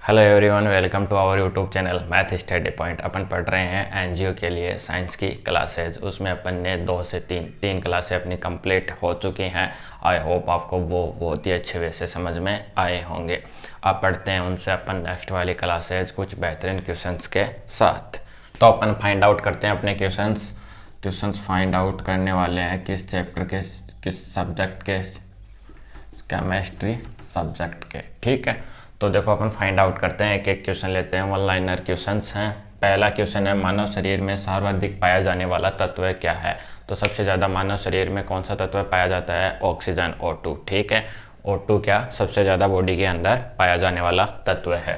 Hello everyone, welcome to our YouTube channel math study point. अपन पढ़ रहे हैं एनजीओ के लिए साइंस की क्लासेज। उसमें अपन ने 2 से 3 क्लासें अपनी कंप्लीट हो चुकी हैं। आई होप आपको वो बहुत ही अच्छे वे से समझ में आए होंगे। अब पढ़ते हैं उनसे अपन नेक्स्ट वाली क्लासेज कुछ बेहतरीन क्वेश्चंस के साथ। तो अपन फाइंड आउट करते हैं अपने क्वेश्चंस फाइंड आउट करने वाले हैं किस चैप्टर के, किस सब्जेक्ट के, केमिस्ट्री सब्जेक्ट के। ठीक है, तो देखो अपन फाइंड आउट करते हैं, एक एक क्वेश्चन लेते हैं। वन लाइनर क्वेश्चंस हैं। पहला क्वेश्चन है, मानव शरीर में सर्वाधिक पाया जाने वाला तत्व क्या है? तो सबसे ज़्यादा मानव शरीर में कौन सा तत्व पाया जाता है? Oxygen, O2। ठीक है, O2 क्या सबसे ज़्यादा बॉडी के अंदर पाया जाने वाला तत्व है।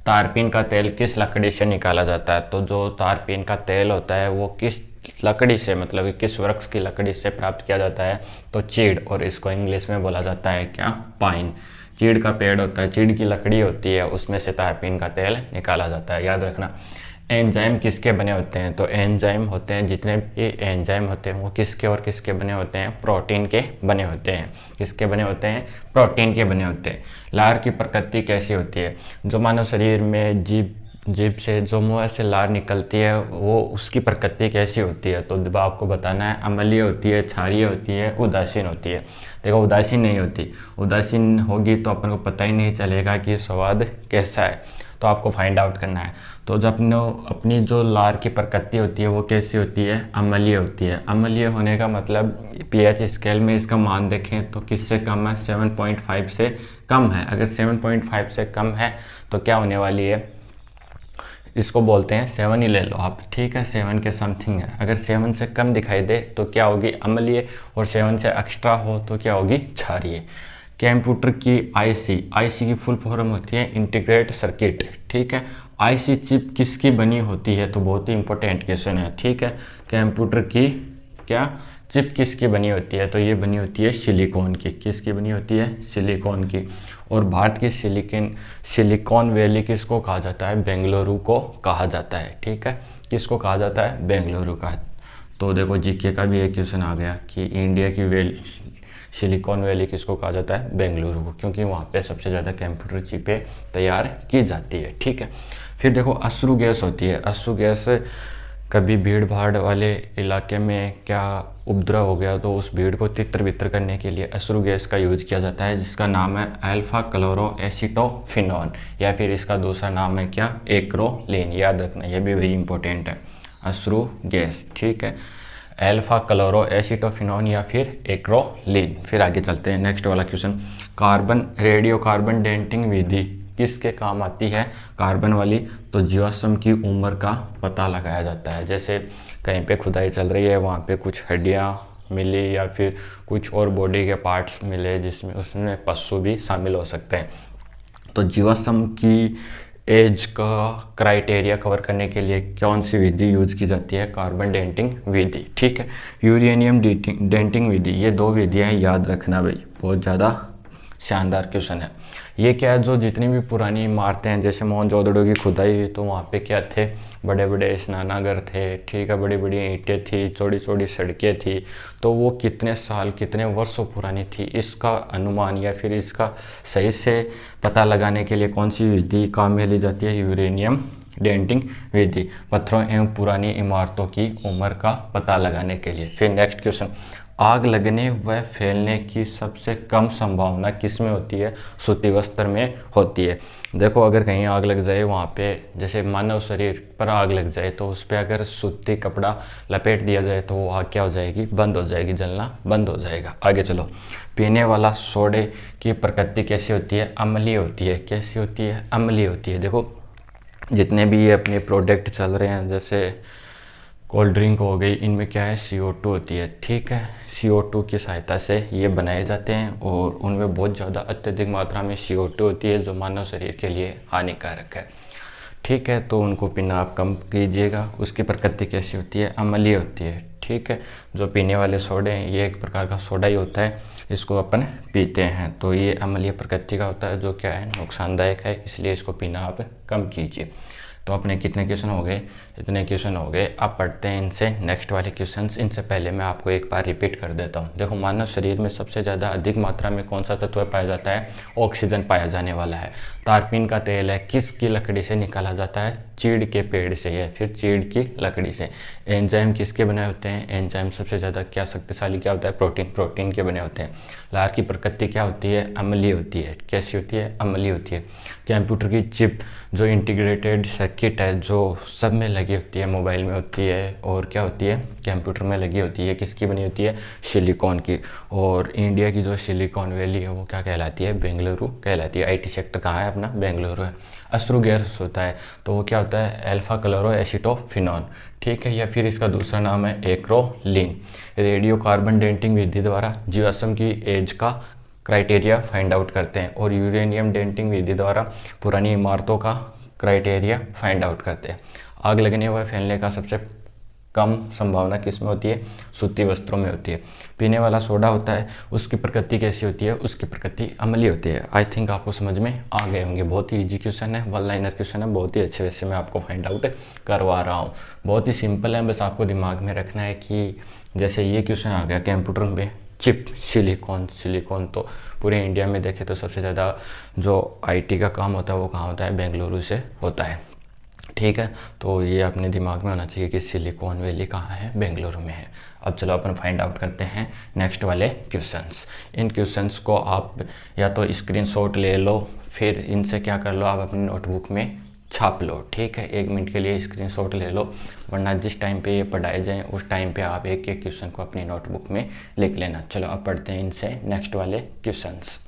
तारपीन का तेल किस लकड़ी से निकाला जाता है? तो जो तारपीन का तेल होता है वो किस लकड़ी से, मतलब कि किस वृक्ष की लकड़ी से प्राप्त किया जाता है? तो चीड़, और इसको इंग्लिश में बोला जाता है क्या? पाइन। चीड़ का पेड़ होता है, चीड़ की लकड़ी होती है, उसमें से तारपीन का तेल निकाला जाता है, याद रखना। एंजाइम किसके बने होते हैं? तो एंजाइम होते हैं, जितने भी एंजाइम होते हैं वो किसके और किसके बने होते हैं? प्रोटीन के बने होते हैं। किसके बने होते हैं? प्रोटीन के बने होते हैं। लार की प्रकृति कैसी होती है? जो मानव शरीर में जीभ से, जो मुंह से लार निकलती है, वो उसकी प्रकृति कैसी होती है? तो जब आपको बताना है, अम्लीय होती है, क्षारीय होती है, उदासीन होती है। देखो उदासीन नहीं होती, उदासीन होगी तो अपन को पता ही नहीं चलेगा कि स्वाद कैसा है, तो आपको फाइंड आउट करना है। तो जब अपनी जो लार की प्रकृति होती है वो कैसी होती है? अम्लीय होती है। अम्लीय होने का मतलब पीएच स्केल में इसका मान देखें तो किससे कम है? 7.5 से कम है। अगर 7.5 से कम है तो क्या होने वाली है? इसको बोलते हैं 7 ही ले लो आप, ठीक है, 7 के समथिंग है। अगर 7 से कम दिखाई दे तो क्या होगी? अम्लीय, और 7 से एक्स्ट्रा हो तो क्या होगी? क्षारीय। कंप्यूटर की आईसी की फुल फॉर्म होती है इंटीग्रेटेड सर्किट। ठीक है, आईसी चिप किसकी बनी होती है? तो बहुत ही इंपॉर्टेंट क्वेश्चन है। ठीक है, कंप्यूटर की क्या चिप किसकी बनी होती है? तो ये बनी होती है सिलिकॉन की। किसकी बनी होती है? सिलिकॉन की। और भारत की सिलिकॉन वैली किसको कहा जाता है? बेंगलुरु को कहा जाता है। ठीक है, किसको कहा जाता है? बेंगलुरु का। तो देखो जीके का भी एक क्वेश्चन आ गया कि इंडिया की सिलिकॉन वैली किसको कहा जाता है? बेंगलुरु को, क्योंकि वहाँ पे सबसे ज़्यादा कंप्यूटर चिपें तैयार की जाती है। ठीक है, फिर देखो अश्रु गैस होती है। अश्रु गैस कभी भीड़ भाड़ वाले इलाके में क्या उपद्रव हो गया तो उस भीड़ को तितर बितर करने के लिए अश्रु गैस का यूज किया जाता है, जिसका नाम है अल्फा क्लोरोएसिटोफिनोन, या फिर इसका दूसरा नाम है क्या? एक्रोलीन। याद रखना, ये भी वही इंपॉर्टेंट है, अश्रु गैस। ठीक है, अल्फा क्लोरोएसिटोफिनोन या फिर एक्रोलीन। फिर आगे चलते हैं, नेक्स्ट वाला क्वेश्चन, रेडियो कार्बन डेटिंग विधि किसके काम आती है? कार्बन वाली। तो जीवाश्म की उम्र का पता लगाया जाता है। जैसे कहीं पे खुदाई चल रही है, वहाँ पे कुछ हड्डियाँ मिली या फिर कुछ और बॉडी के पार्ट्स मिले जिसमें उसमें पशु भी शामिल हो सकते हैं, तो जीवाश्म की एज का क्राइटेरिया कवर करने के लिए कौन सी विधि यूज की जाती है? कार्बन डेटिंग विधि। ठीक है, यूरेनियम डेटिंग विधि। ये 2 विधियाँ याद रखना भाई, बहुत ज़्यादा शानदार क्वेश्चन है। ये क्या है, जो जितनी भी पुरानी इमारतें हैं, जैसे मोहनजोदड़ो की खुदाई हुई तो वहाँ पे क्या थे? बड़े बड़े स्नानागार थे। ठीक है, बड़ी बड़ी ईंटें थी, चौड़ी चौड़ी सड़कें थी, तो वो कितने साल, कितने वर्षों पुरानी थी, इसका अनुमान या फिर इसका सही से पता लगाने के लिए कौन सी विधि काम में ली जाती है? यूरेनियम डेटिंग विधि, पत्थरों एवं पुरानी इमारतों की उम्र का पता लगाने के लिए। फिर नेक्स्ट क्वेश्चन, आग लगने व फैलने की सबसे कम संभावना किस में होती है? सूती वस्त्र में होती है। देखो अगर कहीं आग लग जाए, वहाँ पे जैसे मानव शरीर पर आग लग जाए तो उस पर अगर सूती कपड़ा लपेट दिया जाए तो वो आग क्या हो जाएगी? बंद हो जाएगी, जलना बंद हो जाएगा। आगे चलो, पीने वाला सोडे की प्रकृति कैसी होती है? अम्लीय होती है। कैसी होती है? अम्लीय होती है। देखो जितने भी ये अपने प्रोडक्ट चल रहे हैं, जैसे कोल्ड ड्रिंक हो गई, इनमें क्या है? CO2 होती है। ठीक है, CO2 की सहायता से ये बनाए जाते हैं और उनमें बहुत ज़्यादा अत्यधिक मात्रा में CO2 होती है जो मानव शरीर के लिए हानिकारक है। ठीक है, तो उनको पीना आप कम कीजिएगा। उसकी प्रकृति कैसी होती है? अम्लीय होती है। ठीक है, जो पीने वाले सोडे हैं ये एक प्रकार का सोडा ही होता है, इसको अपन पीते हैं, तो ये अम्लीय प्रकृति का होता है, जो क्या है? नुकसानदायक है, इसलिए इसको पीना आप कम कीजिए। तो अपने कितने क्वेश्चन हो गए? इतने क्वेश्चन हो गए। अब पढ़ते हैं इनसे नेक्स्ट वाले क्वेश्चंस। इनसे पहले मैं आपको एक बार रिपीट कर देता हूँ। देखो मानव शरीर में सबसे ज़्यादा अधिक मात्रा में कौन सा तत्व पाया जाता है? ऑक्सीजन पाया जाने वाला है। तारपीन का तेल है किसकी लकड़ी से निकाला जाता है? चीड़ के पेड़ से या फिर चीड़ की लकड़ी से। एंजाइम किसके बने होते हैं? एंजाइम सबसे ज़्यादा क्या शक्तिशाली क्या होता है? प्रोटीन के बने होते हैं। लार की प्रकृति क्या होती है? अम्लीय होती है। कैसी होती है? अम्लीय होती है। कंप्यूटर की चिप जो इंटीग्रेटेड सर्किट है जो सब में लगी होती है, मोबाइल में होती है और क्या होती है? कंप्यूटर में लगी होती है, किसकी बनी होती है? सिलिकॉन की। और इंडिया की जो सिलिकॉन वैली है वो क्या कहलाती है? बेंगलुरु कहलाती है। आईटी सेक्टर कहाँ है अपना? बेंगलुरु है। अश्रु गैस होता है तो वो क्या होता है? अल्फा क्लोरो एसिटोफिनॉन, ठीक है। या फिर इसका दूसरा नाम है एक्रोलीन। रेडियो कार्बन डेटिंग विधि द्वारा जीवाश्म की एज का क्राइटेरिया फाइंड आउट करते हैं और यूरेनियम डेटिंग विधि द्वारा पुरानी इमारतों का क्राइटेरिया फाइंड आउट करते हैं। आग लगने व फैलने का सबसे कम संभावना किस में होती है? सूती वस्त्रों में होती है। पीने वाला सोडा होता है उसकी प्रकृति कैसी होती है? उसकी प्रकृति अम्लीय होती है। आई थिंक आपको समझ में आ गए होंगे। बहुत ही इजी क्वेश्चन है, वन लाइनर क्वेश्चन है, बहुत ही अच्छे वैसे मैं आपको फाइंड आउट करवा रहा हूँ। बहुत ही सिंपल है, बस आपको दिमाग में रखना है कि जैसे ये क्वेश्चन आ गया कंप्यूटर में चिप सिलिकॉन तो पूरे इंडिया में देखें तो सबसे ज़्यादा जो आईटी का काम होता है वो कहाँ होता है? बेंगलुरु से होता है, ठीक है। तो ये अपने दिमाग में होना चाहिए कि सिलिकॉन वैली कहाँ है? बेंगलुरु में है। अब चलो अपन फाइंड आउट करते हैं नेक्स्ट वाले क्वेश्चंस। इन क्वेश्चंस को आप या तो स्क्रीनशॉट ले लो, फिर इनसे क्या कर लो, आप अपनी नोटबुक में छाप लो, ठीक है। 1 मिनट के लिए स्क्रीनशॉट ले लो, वरना जिस टाइम पे ये पढ़ाए जाएँ उस टाइम पे आप एक एक क्वेश्चन को अपनी नोटबुक में लिख लेना। चलो अब पढ़ते हैं इनसे नेक्स्ट वाले क्वेश्चंस।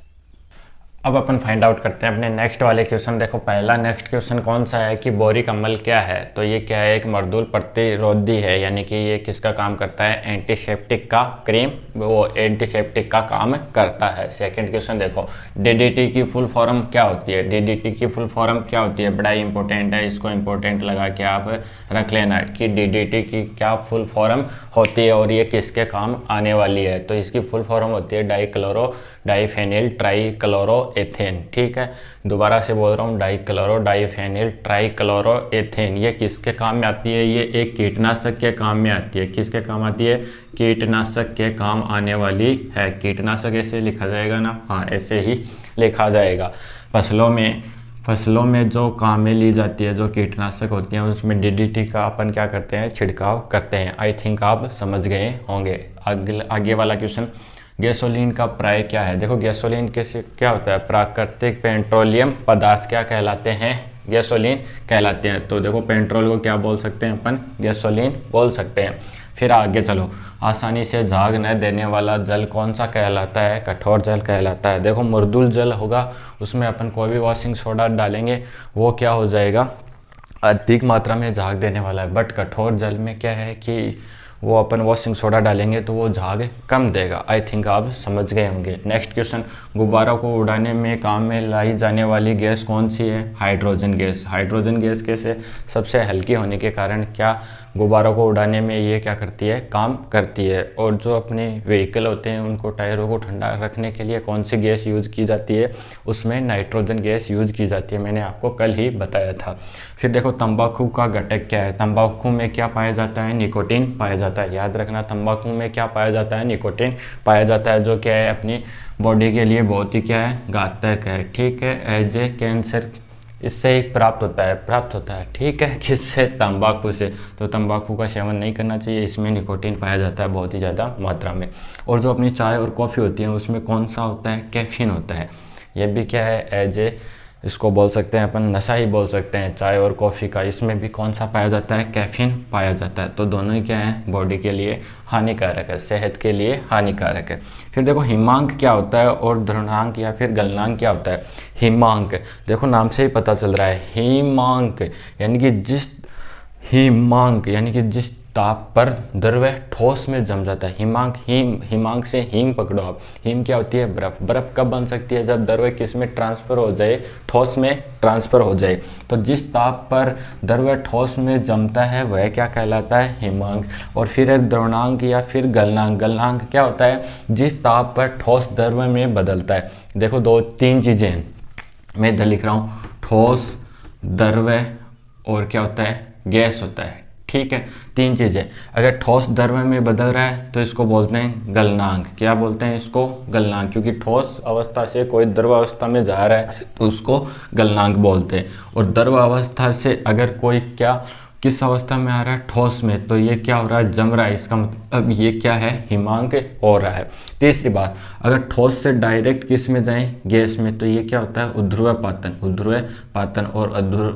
अब अपन फाइंड आउट करते हैं अपने नेक्स्ट वाले क्वेश्चन। देखो पहला नेक्स्ट क्वेश्चन कौन सा है कि बोरिक अम्ल क्या है? तो ये क्या है? एक मर्दूल प्रतिरोधी है, यानी कि ये किसका काम करता है? एंटीसेप्टिक का क्रीम, वो एंटीसेप्टिक का काम करता है। सेकंड क्वेश्चन देखो, डीडीटी की फुल फॉर्म क्या होती है? डीडीटी की फुल फॉर्म क्या होती है? बड़ा इंपॉर्टेंट है, इसको इंपॉर्टेंट लगा के आप रख लेना कि डीडीटी की क्या फुल फॉर्म होती है और ये किसके काम आने वाली है। तो इसकी फुल फॉर्म होती है डाइक्लोरो डाइफेनिल ट्राइक्लोरो एथेन, ठीक है। दोबारा से बोल रहा हूँ, डाइक्लोरो डाइफेनिल ट्राइक्लोरो एथेन। ये किसके काम में आती है? ये एक कीटनाशक के काम में आती है। किसके काम आती है? कीटनाशक के काम आने वाली है। कीटनाशक ऐसे लिखा जाएगा ना? हाँ, ऐसे ही लिखा जाएगा। फसलों में जो काम में ली जाती है, जो कीटनाशक होती हैं, उसमें डीडीटी का अपन क्या करते हैं? छिड़काव करते हैं। आई थिंक आप समझ गए होंगे। आगे वाला क्वेश्चन, गैसोलीन का पर्याय क्या है? देखो गैसोलीन कैसे क्या होता है? प्राकृतिक पेट्रोलियम पदार्थ क्या कहलाते हैं? गैसोलीन कहलाते हैं। तो देखो पेट्रोल को क्या बोल सकते हैं अपन? गैसोलीन बोल सकते हैं। फिर आगे चलो, आसानी से झाग न देने वाला जल कौन सा कहलाता है? कठोर जल कहलाता है। देखो मृदुल जल होगा उसमें अपन कोई भी वॉशिंग सोडा डालेंगे वो क्या हो जाएगा? अधिक मात्रा में झाग देने वाला है। बट कठोर जल में क्या है कि वो अपन वॉशिंग सोडा डालेंगे तो वो झाग कम देगा। आई थिंक आप समझ गए होंगे। नेक्स्ट क्वेश्चन, गुब्बारों को उड़ाने में काम में लाई जाने वाली गैस कौन सी है? Hydrogen gas. हाइड्रोजन गैस कैसे? सबसे हल्की होने के कारण क्या गुब्बारों को उड़ाने में ये क्या करती है? काम करती है। और जो अपने व्हीकल होते हैं उनको टायरों को ठंडा रखने के लिए कौन सी गैस यूज़ की जाती है? उसमें नाइट्रोजन गैस यूज़ की जाती है, मैंने आपको कल ही बताया था। फिर देखो तंबाकू का घटक क्या है? तंबाकू में क्या पाया जाता है? निकोटीन पाया जाता है। याद रखना, तंबाकू में क्या पाया जाता है? निकोटीन पाया जाता है, जो क्या है अपनी बॉडी के लिए बहुत ही क्या है? घातक है, ठीक है। एज ए कैंसर इससे एक प्राप्त होता है, ठीक है। किससे? तंबाकू से। तो तंबाकू का सेवन नहीं करना चाहिए, इसमें निकोटीन पाया जाता है बहुत ही ज़्यादा मात्रा में। और जो अपनी चाय और कॉफ़ी होती है उसमें कौन सा होता है? कैफीन होता है। ये भी क्या है? एज ए इसको बोल सकते हैं अपन, नशा ही बोल सकते हैं चाय और कॉफ़ी का। इसमें भी कौन सा पाया जाता है? कैफीन पाया जाता है। तो दोनों ही क्या है? बॉडी के लिए हानिकारक है, सेहत के लिए हानिकारक है। फिर देखो हिमांक क्या होता है और द्रवणांक या फिर गलनांक क्या होता है? हिमांक, देखो नाम से ही पता चल रहा है, हिमांक यानी कि जिस ताप पर द्रव्य ठोस में जम जाता है। हिमांक से हीम पकड़ो आप। हीम क्या होती है? बर्फ। बर्फ कब बन सकती है? जब द्रव्य किस में ट्रांसफर हो जाए? ठोस में ट्रांसफर हो जाए। तो जिस ताप पर द्रव्य ठोस में जमता है वह क्या कहलाता है? हिमांक। और फिर द्रवणांक या फिर गलनांक। गलनांक क्या होता है? जिस ताप पर ठोस द्रव्य में बदलता है। देखो 2-3 चीजें मैं इधर लिख रहा हूँ, ठोस, द्रव्य और क्या होता है? गैस होता है, ठीक है, तीन चीज़ें। अगर ठोस द्रव में बदल रहा है तो इसको बोलते हैं गलनांक। क्या बोलते हैं इसको? गलनांक, क्योंकि ठोस अवस्था से कोई द्रव अवस्था में जा रहा है तो उसको गलनांक बोलते हैं। और द्रव अवस्था से अगर कोई किस अवस्था में आ रहा है? ठोस में, तो ये क्या हो रहा है? जम रहा है। इसका मतलब ये क्या है? हिमांक हो रहा है। तीसरी बात, अगर ठोस से डायरेक्ट किस में जाएं? गैस में, तो ये क्या होता है? उध्रुव पातन। उध्रुव पातन, और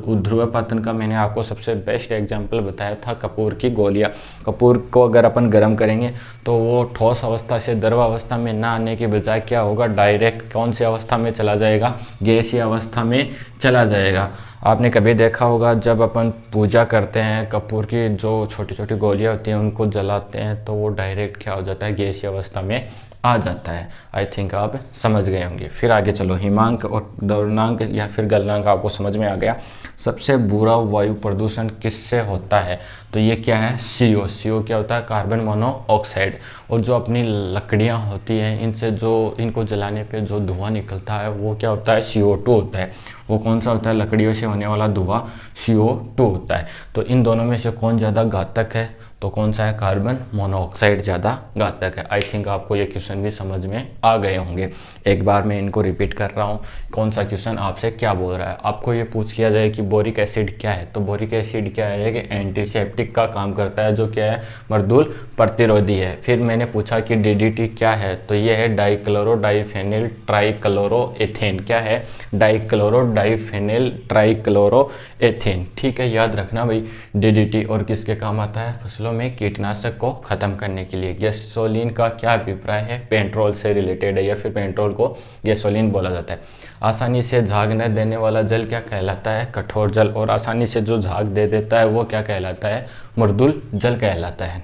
उध्रुव पातन का मैंने आपको सबसे बेस्ट एग्जाम्पल बताया था कपूर की गोलियां। कपूर को अगर अपन गर्म करेंगे तो वो ठोस अवस्था से द्रव अवस्था में ना आने के बजाय क्या होगा? डायरेक्ट कौन सी अवस्था में चला जाएगा? गैसीय अवस्था में चला जाएगा। आपने कभी देखा होगा जब अपन पूजा करते हैं, कपूर की जो छोटी छोटी गोलियां होती हैं उनको जलाते हैं तो वो डायरेक्ट क्या हो जाता है? गैसीय अवस्था में आ जाता है। आई थिंक आप समझ गए होंगे। फिर आगे चलो, हिमांक और दौर्नांक या फिर गलनांक आपको समझ में आ गया। सबसे बुरा वायु प्रदूषण किससे होता है? तो ये क्या है? CO। CO क्या होता है? Carbon monoxide. और जो अपनी लकड़ियाँ होती हैं इनसे जो इनको जलाने पे जो धुआं निकलता है वो क्या होता है? CO2 होता है। वो कौन सा होता है? लकड़ियों से होने वाला धुआं CO2 होता है। तो इन दोनों में से कौन ज़्यादा घातक है? तो कौन सा है? कार्बन मोनोऑक्साइड ज़्यादा घातक है। आई थिंक आपको ये क्वेश्चन भी समझ में आ गए होंगे। एक बार मैं इनको रिपीट कर रहा हूँ। कौन सा क्वेश्चन आपसे क्या बोल रहा है? आपको ये पूछ लिया जाए कि बोरिक एसिड क्या है, तो बोरिक एसिड क्या है कि एंटीसेप्टिक का काम करता है, जो क्या है? मर्दूल प्रतिरोधी है। फिर मैंने पूछा कि DDT क्या है, तो ये है डाइक्लोरो डाइफेनिल ट्राइक्लोरोएथेन। क्या है? Dichlorodiphenyltrichloroethane. ठीक है, याद रखना भाई। DDT और किसके काम आता है? फसलों में कीटनाशक को खत्म करने के लिए। गैसोलीन का क्या अभिप्राय है? पेट्रोल से रिलेटेड है, या फिर पेट्रोल को गैसोलीन बोला जाता है। आसानी से झाग न देने वाला जल क्या कहलाता है? कठोर जल। और आसानी से जो झाग दे देता है वो क्या कहलाता है? मृदुल जल कहलाता है।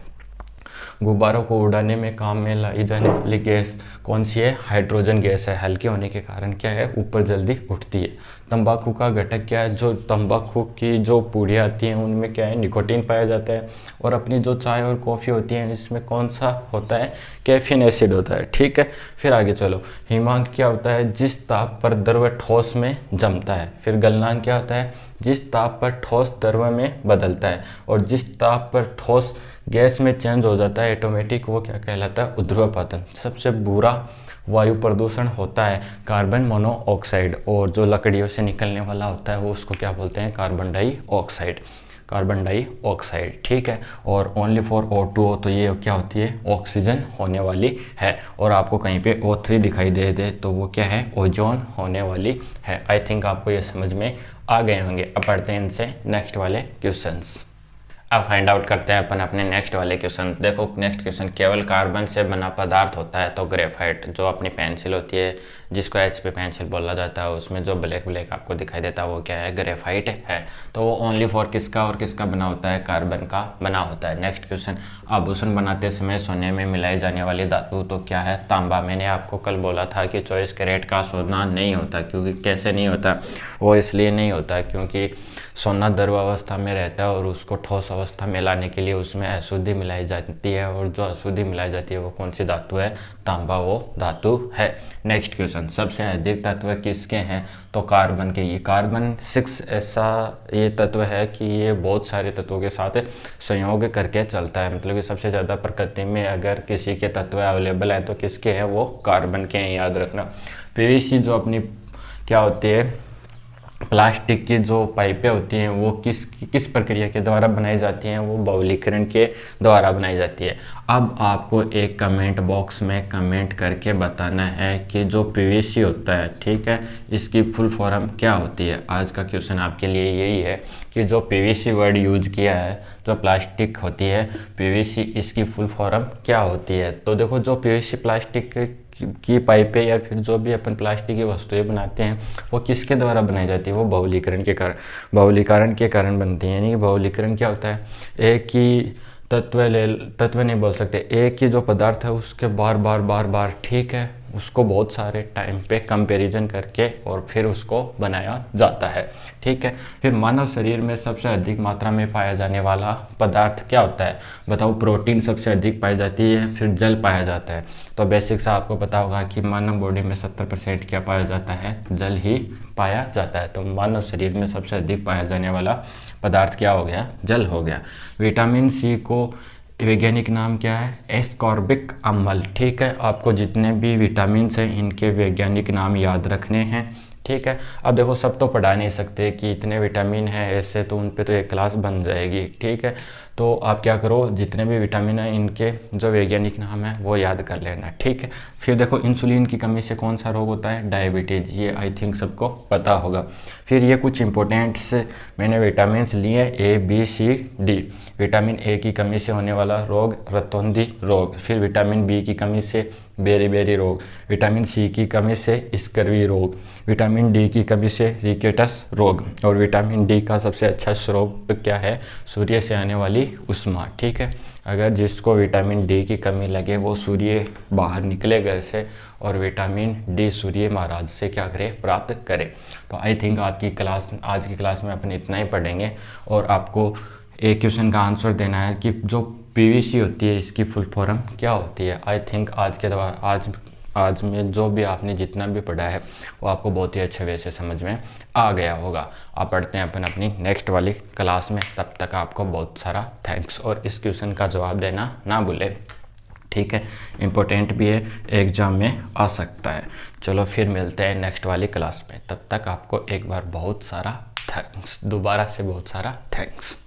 गुब्बारों को उड़ाने में काम में लाई जाने वाली गैस कौन सी है? हाइड्रोजन गैस है। हल्की होने के कारण क्या है? ऊपर जल्दी उठती है। तंबाकू का घटक क्या है? जो तंबाकू की जो पुड़ियाँ आती हैं उनमें क्या है? निकोटीन पाया जाता है। और अपनी जो चाय और कॉफ़ी होती है इसमें कौन सा होता है? कैफीन एसिड होता है। ठीक है, फिर आगे चलो। हिमांक क्या होता है? जिस ताप पर द्रव ठोस में जमता है। फिर गलनांक क्या होता है? जिस ताप पर ठोस द्रव में बदलता है। और जिस ताप पर ठोस गैस में चेंज हो जाता है ऑटोमेटिक, वो क्या कहलाता है? ऊर्ध्वपातन। सबसे बुरा वायु प्रदूषण होता है कार्बन मोनोऑक्साइड। और जो लकड़ियों से निकलने वाला होता है वो उसको क्या बोलते हैं? Carbon dioxide. Carbon dioxide. ठीक है, और ओनली फॉर O2 तो ये क्या होती है? ऑक्सीजन होने वाली है। और आपको कहीं पे O3 दिखाई दे तो वो क्या है? ओजोन होने वाली है। आई थिंक आपको ये समझ में आ गए होंगे। अब पढ़ते हैं इनसे नेक्स्ट वाले क्वेश्चंस। अब फाइंड आउट करते हैं अपन अपने नेक्स्ट वाले क्वेश्चन। देखो नेक्स्ट क्वेश्चन, केवल कार्बन से बना पदार्थ होता है तो ग्रेफाइट, जो अपनी पेंसिल होती है जिसको HP पेंसिल बोला जाता है, उसमें जो ब्लैक ब्लैक आपको दिखाई देता है वो क्या है? ग्रेफाइट है। तो वो ओनली फॉर किसका और किसका बना होता है? कार्बन का बना होता है। नेक्स्ट क्वेश्चन, आभूषण बनाते समय सोने में मिलाई जाने वाली धातु तो क्या है? तांबा। मैंने आपको कल बोला था कि 24 कैरेट का सोना नहीं होता, क्योंकि कैसे नहीं होता? वो इसलिए नहीं होता क्योंकि सोना द्रव अवस्था में रहता है और उसको ठोस अवस्था में लाने के लिए उसमें अशुद्धि मिलाई जाती है। और जो अशुद्धि मिलाई जाती है वो कौन सी धातु है? तांबा वो धातु है। नेक्स्ट क्वेश्चन, सबसे अधिक तत्व किसके हैं? तो कार्बन के। ये कार्बन 6 ऐसा ये तत्व है कि ये बहुत सारे तत्वों के साथ संयोग करके चलता है। मतलब कि सबसे ज़्यादा प्रकृति में अगर किसी के तत्व अवेलेबल हैं तो किसके हैं? वो कार्बन के हैं, याद रखना। PVC जो अपनी क्या होती है? प्लास्टिक की जो पाइपें होती हैं वो किस प्रक्रिया के द्वारा बनाई जाती हैं? वो बहुलीकरण के द्वारा बनाई जाती है। अब आपको एक कमेंट बॉक्स में कमेंट करके बताना है कि जो PVC होता है, ठीक है, इसकी फुल फॉर्म क्या होती है। आज का क्वेश्चन आपके लिए यही है कि जो PVC वर्ड यूज किया है, जो प्लास्टिक होती है PVC, इसकी फुल फॉर्म क्या होती है। तो देखो, जो PVC प्लास्टिक की पाइपें या फिर जो भी अपन प्लास्टिक की वस्तुएं बनाते हैं वो किसके द्वारा बनाई जाती है? वो बहुलीकरण के कारण, बहुलीकरण के कारण बनती है। यानी कि बहुलीकरण क्या होता है? एक ही तत्व नहीं बोल सकते, एक ही जो पदार्थ है उसके बार बार ठीक है, उसको बहुत सारे टाइम पे कंपैरिजन करके और फिर उसको बनाया जाता है। ठीक है, फिर मानव शरीर में सबसे अधिक मात्रा में पाया जाने वाला पदार्थ क्या होता है? बताओ। प्रोटीन सबसे अधिक पाई जाती है, फिर जल पाया जाता है। तो बेसिक सा आपको पता होगा कि मानव बॉडी में 70% क्या पाया जाता है? जल ही पाया जाता है। तो मानव शरीर में सबसे अधिक पाया जाने वाला पदार्थ क्या हो गया? जल हो गया। विटामिन सी को वैज्ञानिक नाम क्या है? एस्कॉर्बिक अम्ल। ठीक है, आपको जितने भी विटामिन हैं इनके वैज्ञानिक नाम याद रखने हैं। ठीक है, अब देखो सब तो पढ़ा नहीं सकते कि इतने विटामिन हैं ऐसे, तो उन पे तो एक क्लास बन जाएगी। ठीक है, तो आप क्या करो, जितने भी विटामिन हैं इनके जो वैज्ञानिक नाम है वो याद कर लेना। ठीक है, फिर देखो इंसुलिन की कमी से कौन सा रोग होता है? डायबिटीज़। ये आई थिंक सबको पता होगा। फिर ये कुछ इंपॉर्टेंट्स मैंने विटामिन लिए A B C D। Vitamin A की कमी से होने वाला रोग रतौंधी रोग। फिर विटामिन बी की कमी से बेरी रोग। विटामिन सी की कमी से स्कर्वी रोग। विटामिन डी की कमी से रिकेटस रोग। और विटामिन डी का सबसे अच्छा स्रोत क्या है? सूर्य से आने वाली उष्मा। ठीक है, अगर जिसको विटामिन डी की कमी लगे वो सूर्य बाहर निकले घर से और विटामिन डी सूर्य महाराज से क्या करे? प्राप्त करे। तो आई थिंक आज की क्लास में अपन इतना ही पढ़ेंगे। और आपको एक क्वेश्चन का आंसर देना है कि जो पीवीसी होती है इसकी फुल फॉर्म क्या होती है। आई थिंक आज में जो भी आपने जितना भी पढ़ा है वो आपको बहुत ही अच्छे वे से समझ में आ गया होगा। आप पढ़ते हैं अपन अपनी नेक्स्ट वाली क्लास में। तब तक आपको बहुत सारा थैंक्स, और इस क्वेश्चन का जवाब देना ना भूले। ठीक है, इम्पोर्टेंट भी है, एग्जाम में आ सकता है। चलो फिर मिलते हैं नेक्स्ट वाली क्लास में। तब तक आपको एक बार बहुत सारा थैंक्स, दोबारा से बहुत सारा थैंक्स।